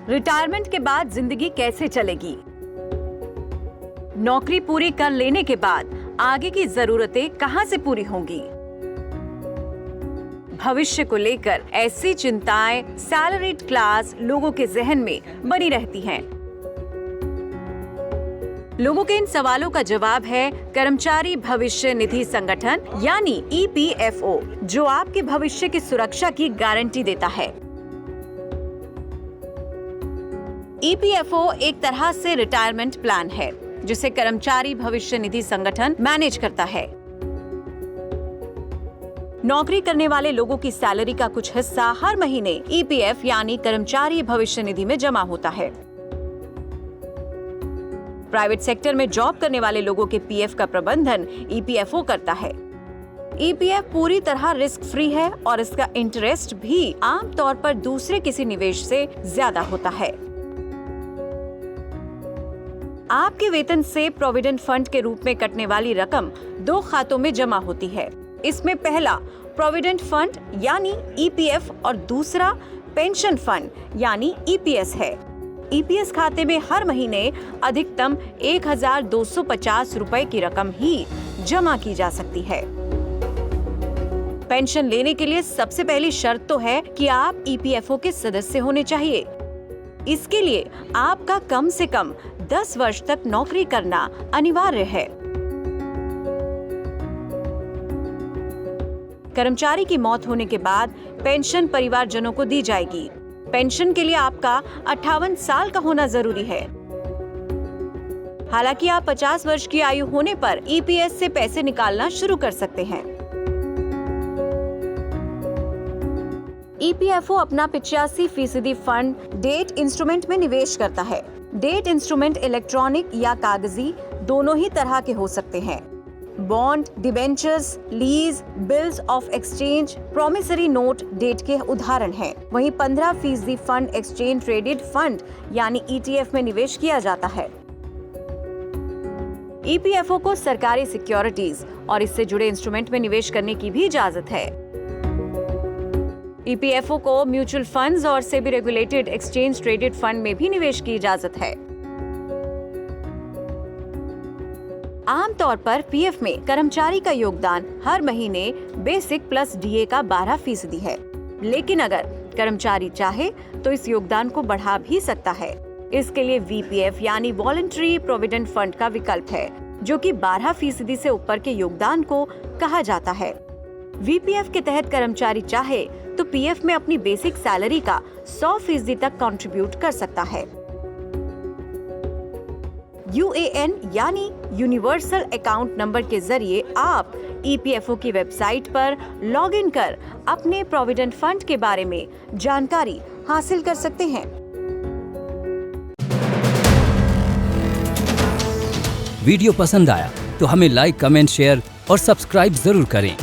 Retirement के बाद जिंदगी कैसे चलेगी? नौकरी पूरी कर लेने के बाद आगे की जरूरतें कहां से पूरी होंगी? भविष्य को लेकर ऐसी चिंताएं सैलरीड क्लास लोगों के जहन में बनी रहती हैं। लोगों के इन सवालों का जवाब है कर्मचारी भविष्य निधि संगठन यानी EPFO, जो आपके भविष्य की सुरक्षा की गारंटी देता है। EPFO एक तरह से रिटायरमेंट प्लान है जिसे कर्मचारी भविष्य निधि संगठन मैनेज करता है। नौकरी करने वाले लोगों की सैलरी का कुछ हिस्सा हर महीने EPF यानी कर्मचारी भविष्य निधि में जमा होता है। प्राइवेट सेक्टर में जॉब करने वाले लोगों के PF का प्रबंधन EPFO करता है। EPF पूरी तरह रिस्क फ्री है और इसका इंटरेस्ट भी आमतौर पर दूसरे किसी निवेश से ज्यादा होता है। आपके वेतन से प्रोविडेंट फंड के रूप में कटने वाली रकम 2 खातों में जमा होती है। इसमें पहला प्रोविडेंट फंड यानी EPF और दूसरा पेंशन फंड यानी EPS है। EPS खाते में हर महीने अधिकतम 1,250 रुपए की रकम ही जमा की जा सकती है। पेंशन लेने के लिए सबसे पहली शर्त तो है कि आप EPFO के सदस्य होने चाहिए। इसके लिए आपका कम से कम 10 वर्ष तक नौकरी करना अनिवार्य है। कर्मचारी की मौत होने के बाद पेंशन परिवारजनों को दी जाएगी। पेंशन के लिए आपका 58 साल का होना जरूरी है। हालांकि आप 50 वर्ष की आयु होने पर EPS से पैसे निकालना शुरू कर सकते हैं। EPFO अपना 85% फंड डेट इंस्ट्रूमेंट में निवेश करता है। डेट इंस्ट्रूमेंट इलेक्ट्रॉनिक या कागजी दोनों ही तरह के हो सकते हैं। Bond, debentures, lease, bills of exchange, promissory note debt के उदाहरण हैं। वहीं 15% फंड एक्सचेंज ट्रेडेड फंड यानी ETF में निवेश किया जाता है। EPFO को सरकारी सिक्योरिटीज और इससे जुड़े इंस्ट्रूमेंट में निवेश करने की भी इजाजत है। EPFO को म्यूचुअल फंड्स और SEBI regulated exchange traded fund में भी निवेश की इजाजत है। आमतौर पर PF में कर्मचारी का योगदान हर महीने बेसिक प्लस DA का 12% है, लेकिन अगर कर्मचारी चाहे तो इस योगदान को बढ़ा भी सकता है। इसके लिए VPF यानी वॉलंटरी प्रोविडेंट फंड का विकल्प है, जो कि 12% से ऊपर के योगदान को कहा जाता है। VPF के तहत कर्मचारी चाहे तो PF में अपनी बेसिक सैलरी का 100% तक कंट्रीब्यूट कर सकता है। UAN यानी यूनिवर्सल अकाउंट नंबर के जरिए आप EPFO की वेबसाइट पर लॉगिन कर अपने प्रोविडेंट फंड के बारे में जानकारी हासिल कर सकते हैं। वीडियो पसंद आया तो हमें लाइक, कमेंट, शेयर और सब्सक्राइब जरूर करें।